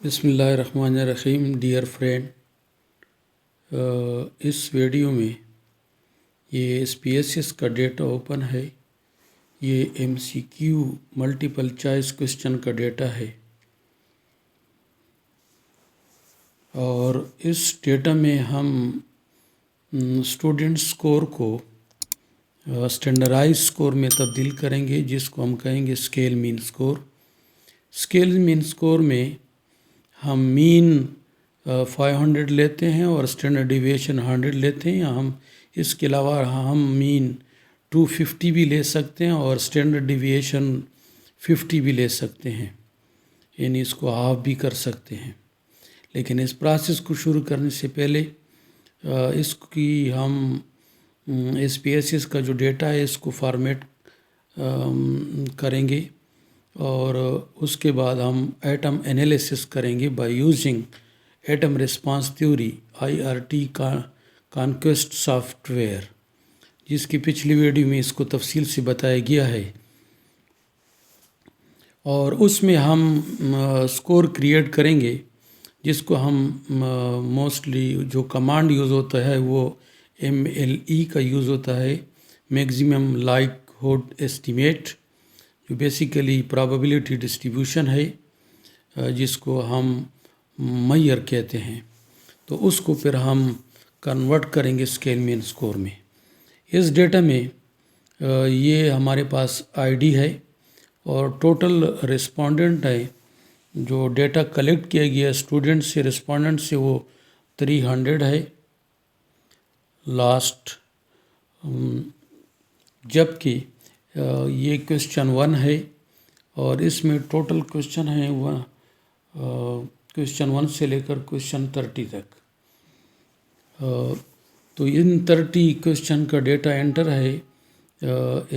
بسم اللہ الرحمن الرحیم. ڈیئر فرینڈ، اس ویڈیو میں یہ SPSS کا ڈیٹا اوپن ہے. یہ MCQ ملٹیپل چوائس کوشچن کا ڈیٹا ہے، اور اس ڈیٹا میں ہم اسٹوڈنٹ اسکور کو اسٹینڈرڈائز اسکور میں تبدیل کریں گے، جس کو ہم کہیں گے اسکیل مین اسکور. اسکیل مین اسکور میں ہم مین 500 لیتے ہیں اور اسٹینڈرڈ ڈیویشن 100 لیتے ہیں. ہم اس کے علاوہ ہم مین 250 بھی لے سکتے ہیں اور اسٹینڈرڈ ڈیویشن 50 بھی لے سکتے ہیں، یعنی اس کو ہاف بھی کر سکتے ہیں. لیکن اس پروسیس کو شروع کرنے سے پہلے اس کی ہم SPSS کا جو ڈیٹا ہے اس کو فارمیٹ کریں گے، اور اس کے بعد ہم ایٹم انالیسس کریں گے by using item response theory IRT conquest software, جس کی پچھلی ویڈیو میں اس کو تفصیل سے بتایا گیا ہے. اور اس میں ہم اسکور کریٹ کریں گے، جس کو ہم موسٹلی جو کمانڈ یوز ہوتا ہے وہ MLE کا یوز ہوتا ہے، میگزیمم لائکہوڈ ایسٹیمیٹ، جو بیسیکلی پرابیبلٹی ڈسٹریبیوشن ہے، جس کو ہم میئر کہتے ہیں. تو اس کو پھر ہم کنورٹ کریں گے اسکیل مین اسکور میں. اس ڈیٹا میں یہ ہمارے پاس ID ہے اور ٹوٹل رسپونڈنٹ ہے. جو ڈیٹا کلیکٹ کیا گیا اسٹوڈنٹ سے، رسپونڈنٹ سے، وہ 300 ہے لاسٹ. جبکہ یہ کوشچن 1 ہے اور اس میں ٹوٹل کوشچن ہے کوشچن 1 سے لے کر کوشچن 30 تک. تو ان 30 کوشچن کا ڈیٹا انٹر ہے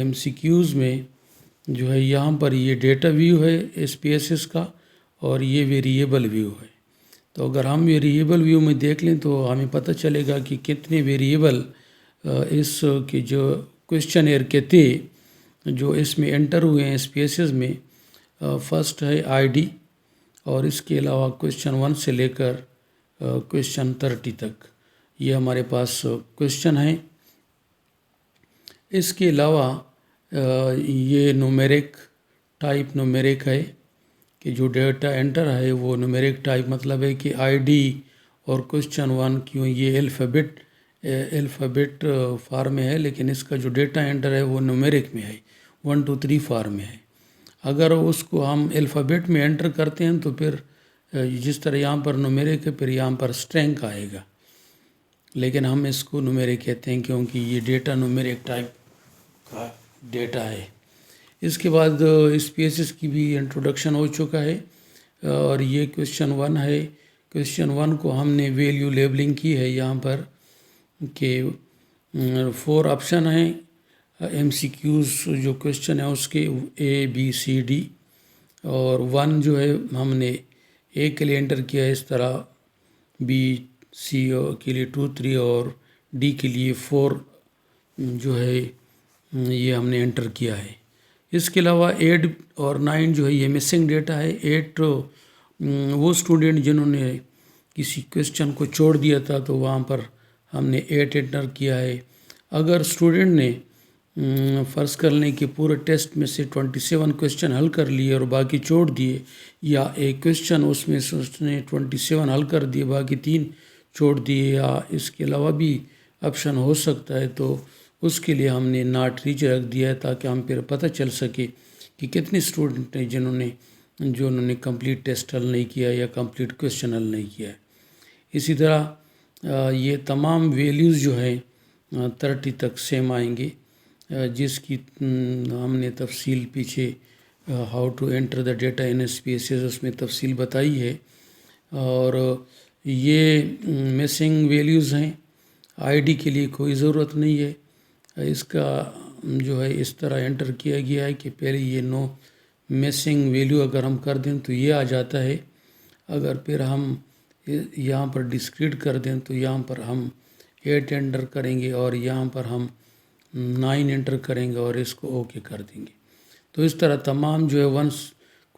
MCQs میں. جو ہے یہاں پر یہ ڈیٹا ویو ہے SPSS کا، اور یہ ویریبل ویو ہے. تو اگر ہم ویریبل ویو میں دیکھ لیں تو ہمیں پتہ چلے گا کہ کتنے ویریبل اس کے جو کوشچن ایئر کے تھے جو اس میں انٹر ہوئے ہیں SPSS میں. فرسٹ ہے ID، اور اس کے علاوہ کوشچن 1 سے لے کر کوشچن 30 تک یہ ہمارے پاس کوشچن ہیں. اس کے علاوہ یہ نومیرک ٹائپ نومیرک ہے کہ جو ڈیٹا انٹر ہے وہ نومیرک ٹائپ، مطلب ہے کہ ID اور کوشچن 1 کیوں یہ الفابیٹ فارم میں ہے، لیکن اس کا جو ڈیٹا انٹر ہے وہ نومیرک میں ہے، 1 2 3 فارم میں ہے. اگر اس کو ہم الفابیٹ میں انٹر کرتے ہیں تو پھر جس طرح یہاں پر نومیرک ہے، پھر یہاں پر اسٹرینگ آئے گا، لیکن ہم اس کو نومیرک کہتے ہیں کیونکہ یہ ڈیٹا نومیرک ٹائپ کا ڈیٹا ہے. اس کے بعد SPSS کی بھی انٹروڈکشن ہو چکا ہے، اور یہ کوشچن 1 ہے. کوشچن 1 کو ہم نے ویلیو لیبلنگ کی ہے یہاں پر کہ 4 آپشن ہیں MCQs جو کوشچن ہے اس کے A B C D، اور 1 جو ہے ہم نے A کے لیے انٹر کیا ہے اس طرح، B C کے لیے 2 3 اور D کے لیے 4 جو ہے یہ ہم نے انٹر کیا ہے. اس کے علاوہ 8 اور 9 جو ہے یہ مسنگ ڈیٹا ہے. 8 وہ اسٹوڈنٹ جنہوں نے کسی کوشچن کو چھوڑ دیا تھا تو وہاں پر ہم نے 8 انٹر کیا ہے. اگر اسٹوڈنٹ نے فرض کر لیں کہ پورے ٹیسٹ میں سے 27 کوشچن حل کر لیے اور باقی چھوڑ دیے، یا ایک کوشچن اس میں سے اس نے 27 حل کر دیے باقی 3 چھوڑ دیے، یا اس کے علاوہ بھی آپشن ہو سکتا ہے، تو اس کے لیے ہم نے ناٹ ریچ رکھ دیا ہے تاکہ ہم پھر پتہ چل سکے کہ کتنے اسٹوڈنٹ ہیں جنہوں نے کمپلیٹ ٹیسٹ حل نہیں کیا یا کمپلیٹ کوشچن حل نہیں کیا ہے. اسی طرح یہ تمام ویلیوز جو ہیں 30 تک سیم آئیں گے، جس کی ہم نے تفصیل پیچھے how to enter the data in SPSS اس میں تفصیل بتائی ہے. اور یہ مسنگ ویلیوز ہیں. ID کے لیے کوئی ضرورت نہیں ہے، اس کا جو ہے اس طرح انٹر کیا گیا ہے کہ پہلے یہ نو مسنگ ویلیو اگر ہم کر دیں تو یہ آ جاتا ہے. اگر پھر ہم یہاں پر ڈسکریٹ کر دیں تو یہاں پر ہم 8 انٹر کریں گے اور یہاں پر ہم 9 انٹر کریں گے اور اس کو اوکے کر دیں گے. تو اس طرح تمام جو ہے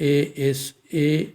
ASCII.DATE,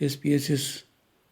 SPSS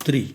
3,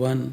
1,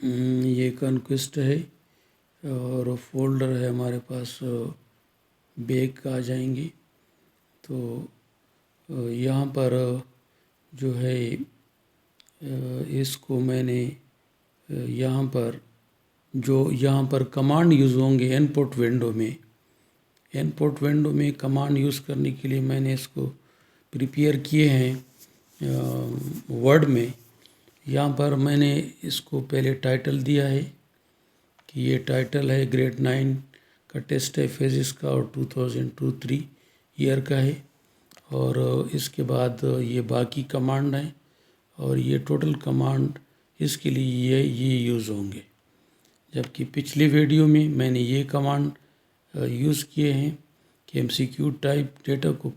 یہ کنکویسٹ ہے اور فولڈر ہے ہمارے پاس بیک آ جائیں گے تو یہاں پر جو ہے اس کو میں نے یہاں پر کمانڈ یوز ہوں گے ان پٹ ونڈو میں کمانڈ یوز کرنے کے لیے میں نے اس کو پریپیئر کیے ہیں ورڈ میں. یہاں پر میں نے اس کو پہلے ٹائٹل دیا ہے کہ یہ ٹائٹل ہے گریڈ 9 کا ٹیسٹ ہے فزکس کا اور 2002-03 ایئر کا ہے. اور اس کے بعد یہ باقی کمانڈ ہیں اور یہ ٹوٹل کمانڈ اس کے لیے یہ یوز ہوں گے. جبکہ پچھلی ویڈیو میں میں نے یہ کمانڈ یوز کیے ہیں کہ MCQ ٹائپ ڈیٹا کو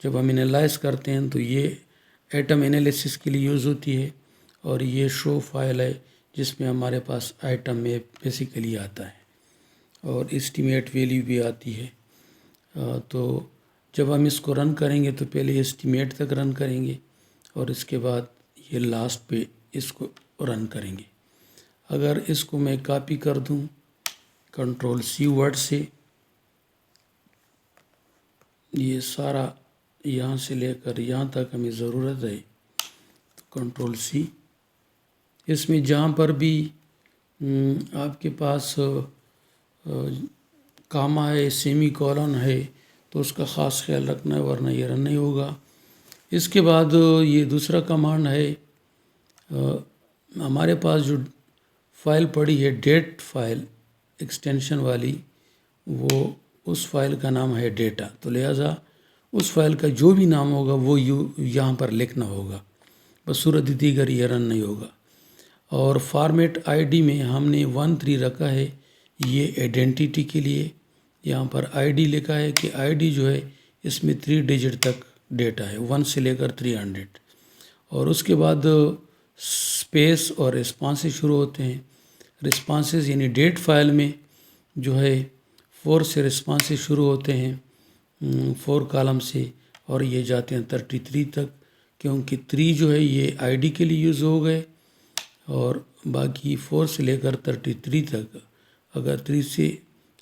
جب ہم انالائز کرتے ہیں تو یہ ایٹم انالیسس کے لیے یوز ہوتی ہے اور یہ شو فائل ہے جس میں ہمارے پاس آئٹم میں بیسیکلی آتا ہے اور اسٹیمیٹ ویلیو بھی آتی ہے. تو جب ہم اس کو رن کریں گے تو پہلے اسٹیمیٹ تک رن کریں گے اور اس کے بعد یہ لاسٹ پہ اس کو رن کریں گے. اگر اس کو میں کاپی کر دوں Ctrl+C ورڈ سے، یہ سارا یہاں سے لے کر یہاں تک ہمیں ضرورت ہے تو Ctrl+C. اس میں جہاں پر بھی آپ کے پاس کاما ہے سیمی کولن ہے تو اس کا خاص خیال رکھنا ہے ورنہ یہ رن نہیں ہوگا. اس کے بعد یہ دوسرا کمانڈ ہے ہمارے پاس جو فائل پڑی ہے ڈیٹ فائل ایکسٹینشن والی، وہ اس فائل کا نام ہے ڈیٹا. تو لہٰذا اس فائل کا جو بھی نام ہوگا وہ یہاں پر لکھنا ہوگا، بصورت دیگر یہ رن نہیں ہوگا. اور فارمیٹ ID میں ہم نے 13 رکھا ہے، یہ آئیڈینٹی کے لیے. یہاں پر ID لکھا ہے کہ ID جو ہے اس میں 3 ڈیجٹ تک ڈیٹا ہے 1 سے لے کر 300. اور اس کے بعد اسپیس اور رسپانسز شروع ہوتے ہیں. رسپانسز یعنی ڈیٹ فائل میں جو ہے 4 سے رسپانسز شروع ہوتے ہیں 4 کالم سے اور یہ جاتے ہیں 33 تک، کیونکہ 3 جو ہے یہ ID کے لیے یوز ہو گئے اور باقی 4 سے لے کر 33 تک. اگر 3 سے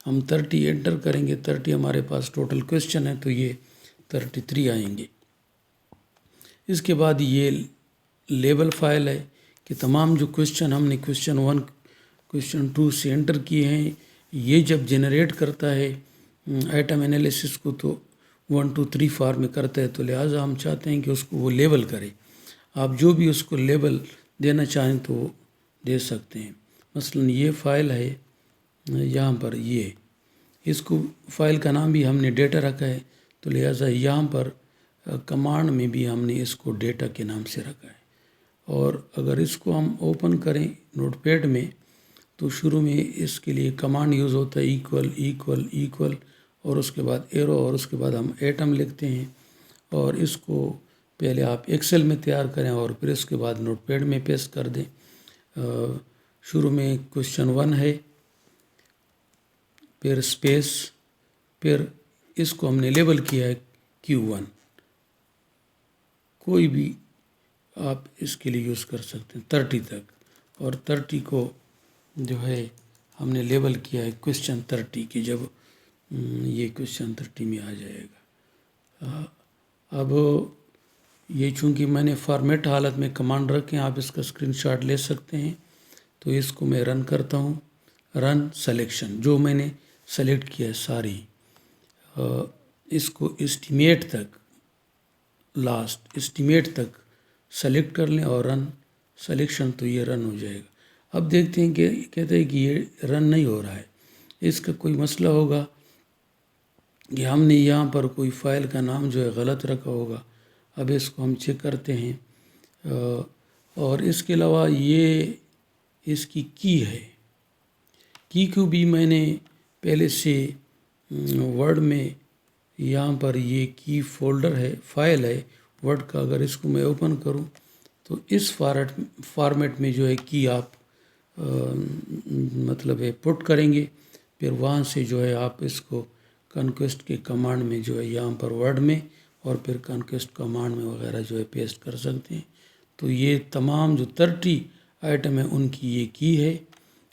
ہم 30 انٹر کریں گے، 30 ہمارے پاس ٹوٹل کویسچن ہے تو یہ 33 آئیں گے. اس کے بعد یہ لیبل فائل ہے کہ تمام جو کویسچن ہم نے کویسچن 1 کویسچن 2 سے انٹر کیے ہیں، یہ جب جنریٹ کرتا ہے آئٹم انالیسس کو تو 1 2 3 فار میں کرتا ہے، تو لہٰذا ہم چاہتے ہیں کہ اس کو وہ لیبل کرے. آپ جو بھی اس کو لیبل دینا چاہیں تو وہ دے سکتے ہیں. مثلا یہ فائل ہے یہاں پر، یہ اس کو فائل کا نام بھی ہم نے ڈیٹا رکھا ہے تو لہٰذا یہاں پر کمانڈ میں بھی ہم نے اس کو ڈیٹا کے نام سے رکھا ہے. اور اگر اس کو ہم اوپن کریں نوٹ پیڈ میں تو شروع میں اس کے لیے کمانڈ یوز ہوتا ہے ایکول ایکول ایکول اور اس کے بعد ایرو اور اس کے بعد ہم ایٹم لکھتے ہیں. اور اس کو پہلے آپ ایکسل میں تیار کریں اور پھر اس کے بعد نوٹ پیڈ میں پیسٹ کر دیں. شروع میں کویسچن 1 ہے، پھر اسپیس، پھر اس کو ہم نے لیبل کیا ہے Q1. کوئی بھی آپ اس کے لیے یوز کر سکتے ہیں 30 تک، اور 30 کو جو ہے ہم نے لیبل کیا ہے کویسچن 30 کی، جب یہ کویسچن 30 میں آ جائے گا. اب یہ چونکہ میں نے فارمیٹ حالت میں کمانڈ رکھے ہیں، آپ اس کا اسکرین شاٹ لے سکتے ہیں. تو اس کو میں رن کرتا ہوں. رن سلیکشن جو میں نے سلیکٹ کیا ہے ساری، اس کو اسٹیمیٹ تک لاسٹ اسٹیمیٹ تک سلیکٹ کر لیں اور رن سلیکشن تو یہ رن ہو جائے گا. اب دیکھتے ہیں کہ کہتے ہیں کہ یہ رن نہیں ہو رہا ہے. اس کا کوئی مسئلہ ہوگا کہ ہم نے یہاں پر کوئی فائل کا نام جو ہے غلط رکھا ہوگا. اب اس کو ہم چیک کرتے ہیں. اور اس کے علاوہ یہ اس کی ہے، کی کو بھی میں نے پہلے سے ورڈ میں یہاں پر یہ کی فولڈر ہے فائل ہے ورڈ کا. اگر اس کو میں اوپن کروں تو اس فارمیٹ میں جو ہے کی آپ مطلب ہے پٹ کریں گے، پھر وہاں سے جو ہے آپ اس کو کنکویسٹ کے کمانڈ میں جو ہے یہاں پر ورڈ میں اور پھر کنکویسٹ کمانڈ میں وغیرہ جو ہے پیسٹ کر سکتے ہیں. تو یہ تمام جو 30 آئٹم ہے ان کی یہ کی ہے،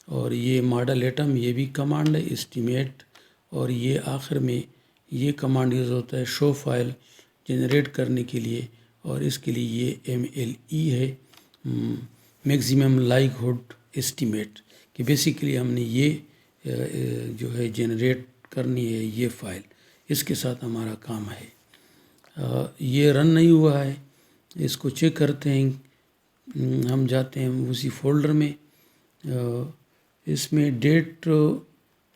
اور یہ ماڈل ایٹم یہ بھی کمانڈ ہے اسٹیمیٹ، اور یہ آخر میں یہ کمانڈ یوز ہوتا ہے شو فائل جنریٹ کرنے کے لیے، اور اس کے لیے یہ MLE ہے، میگزیمم لائکہڈ اسٹیمیٹ، کہ بیسیکلی ہم نے یہ جو ہے جنریٹ کرنی ہے یہ فائل، اس کے ساتھ ہمارا کام ہے۔ یہ رن نہیں ہوا ہے، اس کو چیک کرتے ہیں، ہم جاتے ہیں اسی فولڈر میں، اس میں ڈیٹ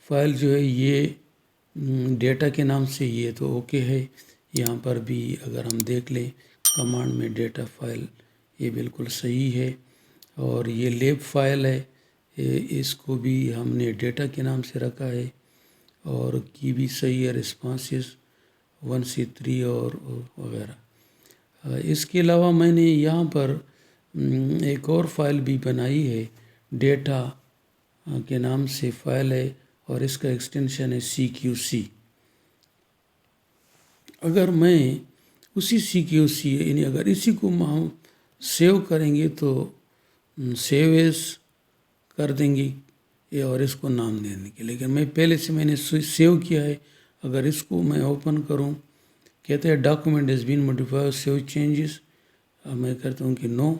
فائل جو ہے یہ ڈیٹا کے نام سے یہ تو اوکے ہے، یہاں پر بھی اگر ہم دیکھ لیں کمانڈ میں ڈیٹا فائل یہ بالکل صحیح ہے، اور یہ لیب فائل ہے، اس کو بھی ہم نے ڈیٹا کے نام سے رکھا ہے، اور کی بھی صحیح ہے، رسپانسز 1C3 اور وغیرہ۔ اس کے علاوہ میں نے یہاں پر ایک اور فائل بھی بنائی ہے، ڈیٹا کے نام سے فائل ہے، اور اس کا ایکسٹینشن ہے CQC۔ اگر میں اسی CQC یعنی اگر اسی کو ہم سیو کریں گے تو سیو ایز کر دیں گے اور اس کو نام دینے کے، لیکن میں پہلے سے میں نے سیو کیا ہے۔ اگر اس کو میں اوپن کروں، کہتے ہیں document is been modify save changes, میں کہتا ہوں کہ نو،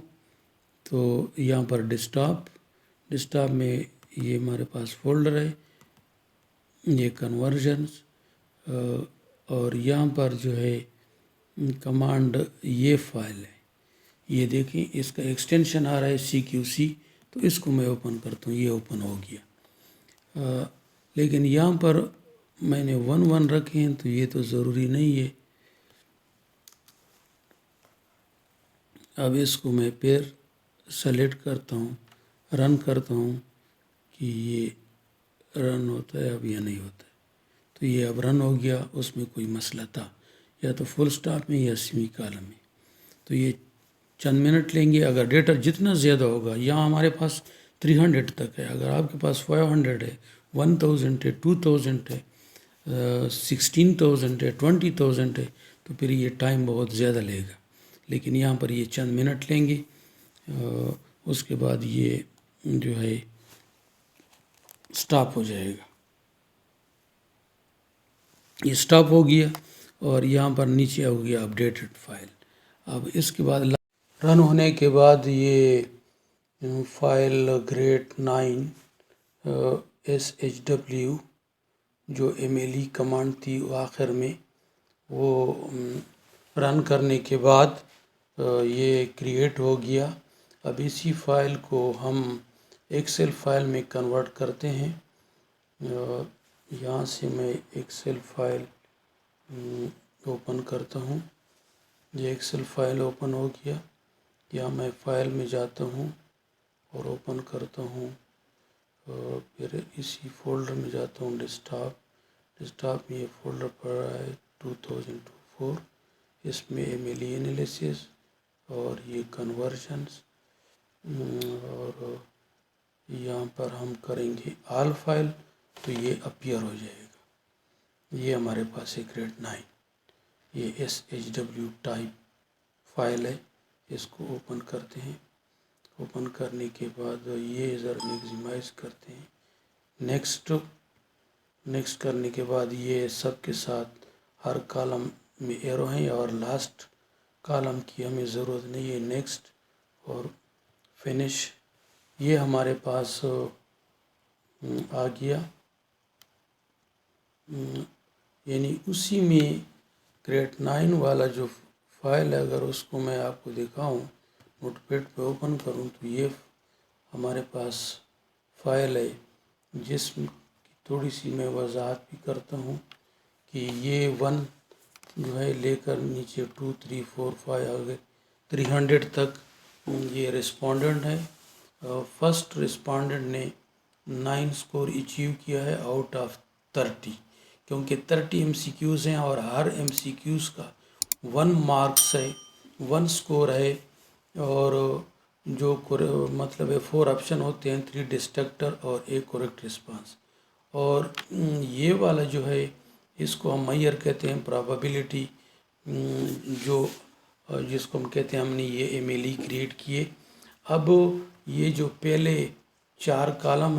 تو یہاں پر ڈیسکٹاپ میں یہ ہمارے پاس فولڈر ہے، یہ کنورژنز، اور یہاں پر جو ہے کمانڈ یہ فائل ہے، یہ دیکھیں اس کا ایکسٹینشن آ رہا ہے CQC، تو اس کو میں اوپن کرتا ہوں، یہ اوپن ہو گیا، لیکن یہاں پر میں نے 1 رکھے ہیں تو یہ تو ضروری نہیں ہے۔ اب اس کو میں پھر سلیکٹ کرتا ہوں، رن کرتا ہوں کہ یہ رن ہوتا ہے اب یا نہیں ہوتا ہے، تو یہ اب رن ہو گیا، اس میں کوئی مسئلہ تھا یا تو فل سٹاپ میں یا سیمی کالم میں، تو یہ چند منٹ لیں گے۔ اگر ڈیٹا جتنا زیادہ ہوگا، یہاں ہمارے پاس 300 تک ہے، اگر آپ کے پاس 500 ہے، 1000 ہے، 2000 ہے، 16,000 ہے، 20,000 ہے، تو پھر یہ ٹائم بہت زیادہ لے گا، لیکن یہاں پر یہ چند منٹ لیں گے، اس کے بعد یہ جو ہے سٹاپ ہو جائے گا۔ یہ سٹاپ ہو گیا، اور یہاں پر نیچے ہو گیا اپڈیٹڈ فائل۔ اب اس کے بعد رن ہونے کے بعد یہ فائل گریڈ 9 SHW جو MLE کمانڈ تھی وہ آخر میں وہ رن کرنے کے بعد یہ کریٹ ہو گیا۔ اب اسی فائل کو ہم ایکسل فائل میں کنورٹ کرتے ہیں، یہاں سے میں ایکسل فائل اوپن کرتا ہوں، یہ ایکسل فائل اوپن ہو گیا، یا میں فائل میں جاتا ہوں اور اوپن کرتا ہوں، پھر اسی فولڈر میں جاتا ہوں، ڈیسکٹاپ میں یہ فولڈر پڑ رہا ہے 2004، اس میں MLE انالیسس اور یہ کنورژنز، اور یہاں پر ہم کریں گے آل فائل، تو یہ اپیئر ہو جائے گا۔ یہ ہمارے پاس ہے گریڈ 9، یہ SHW ٹائپ فائل ہے، اس کو اوپن کرتے ہیں، اوپن کرنے کے بعد یہ ذرا میگزیمائز کرتے ہیں، نیکسٹ کرنے کے بعد یہ سب کے ساتھ ہر کالم میں ایرو ہیں، اور لاسٹ کالم کی ہمیں ضرورت نہیں ہے، نیکسٹ اور فنش، یہ ہمارے پاس آ گیا، یعنی اسی میں گریڈ 9 والا جو فائل ہے، اگر اس کو میں آپ کو دکھاؤں، نوٹ پیڈ پہ اوپن کروں، تو یہ ہمارے پاس فائل ہے، جس کی تھوڑی سی میں وضاحت بھی کرتا ہوں کہ یہ 1 جو ہے لے کر نیچے 2 3 4 5 آگے 300 تک یہ رسپونڈنٹ ہے۔ فرسٹ رسپونڈنٹ نے 9 سکور اچیو کیا ہے آؤٹ آف 30، کیونکہ 30 MCQs ہیں، اور ہر MCQs کا 1 مارکس ہے، 1 سکور ہے، اور جو مطلب ہے 4 آپشن ہوتے ہیں، 3 ڈسٹرکٹر اور 1 کریکٹ رسپانس، اور یہ والا جو ہے اس کو ہم میئر کہتے ہیں، پرابیبلٹی، جو جس کو ہم کہتے ہیں ہم نے یہ MLE کریٹ کیے، اب یہ جو پہلے 4 کالم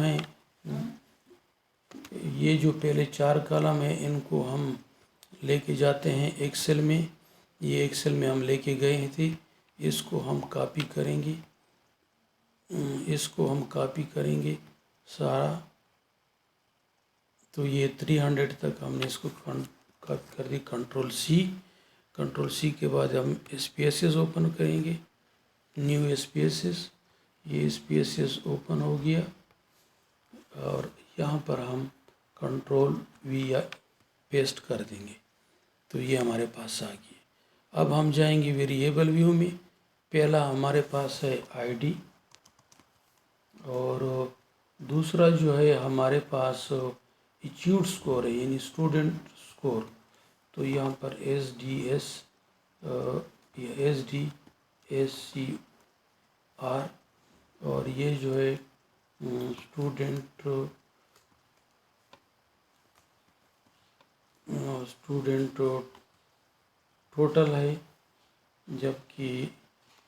ہیں، ان کو ہم لے کے جاتے ہیں ایکسل میں. یہ ایکسل میں ہم لے کے گئے تھے. اس کو ہم کاپی کریں گے سارا. تو یہ 300 تک ہم نے اس کو کاپی کر دی. کنٹرول سی کے بعد ہم اسپیسز اوپن کریں گے. New spaces. یہ اسپیسز اوپن ہو گیا اور یہاں پر ہم کنٹرول وی پیسٹ کر دیں گے. تو یہ ہمارے پاس آ گیا. اب ہم جائیں گے ویریبل ویو میں. پہلا ہمارے پاس ہے آئی ڈی اور دوسرا جو ہے ہمارے پاس ایچیوڈ سکور ہے، یعنی اسٹوڈنٹ سکور. تو یہاں پر S D S C R اور یہ جو ہے اسٹوڈنٹ ٹوٹل ہے، جبکہ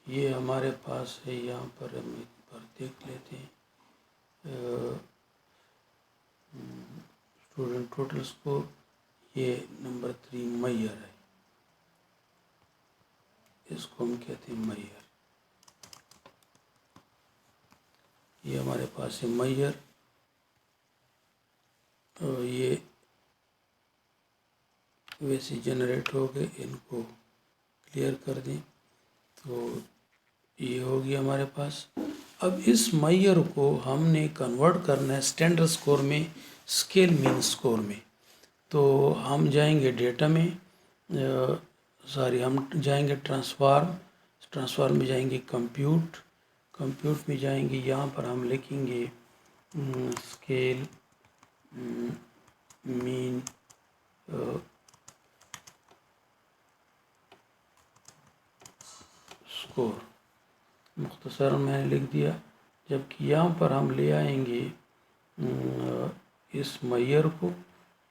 یہ ہمارے پاس ہے. یہاں پر ہم ایک بار دیکھ لیتے ہیں. اسٹوڈنٹ ٹوٹل سکور یہ نمبر 3 میئر ہے. اس کو ہم کہتے ہیں میئر. یہ ہمارے پاس ہے میئر. یہ ویسے جنریٹ ہو گئے. ان کو کلیئر کر دیں. تو یہ ہوگی ہمارے پاس. اب اس میئر کو ہم نے کنورٹ کرنا ہے اسٹینڈرڈ سکور میں، اسکیل مین سکور میں. تو ہم جائیں گے ڈیٹا میں، ہم جائیں گے ٹرانسفارم میں جائیں گے کمپیوٹ میں جائیں گے. یہاں پر ہم لکھیں گے اسکیل مین سکور. مختصراً میں نے لکھ دیا. جبکہ یہاں پر ہم لے آئیں گے اس میئر کو.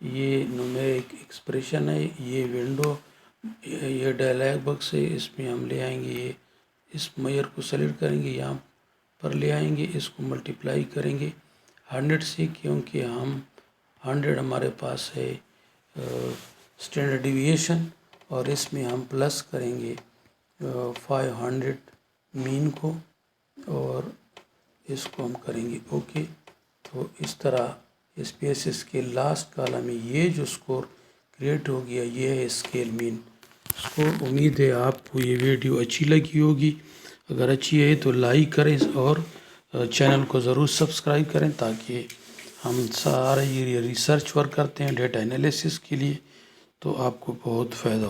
یہ نومیرک ایکسپریشن ہے. یہ ونڈو، یہ ڈائلاگ باکس ہے. اس میں ہم لے آئیں گے اس میئر کو سلیکٹ کریں گے. یہاں پر لے آئیں گے. اس کو ملٹیپلائی کریں گے 100 سے، کیونکہ 100 ہمارے پاس ہے اسٹینڈرڈ ڈیویشن. اور اس میں ہم پلس کریں گے 500 مین کو اور اس کو ہم کریں گے اوکے. تو اس طرح اسپیسز کے لاسٹ کالم میں یہ جو سکور کریٹ ہو گیا، یہ ہے اسکیل مین سکور. امید ہے آپ کو یہ ویڈیو اچھی لگی ہوگی. اگر اچھی ہے تو لائک کریں اور چینل کو ضرور سبسکرائب کریں، تاکہ ہم سارے یہ ریسرچ ورک کرتے ہیں ڈیٹا انالیسس کے لیے، تو آپ کو بہت فائدہ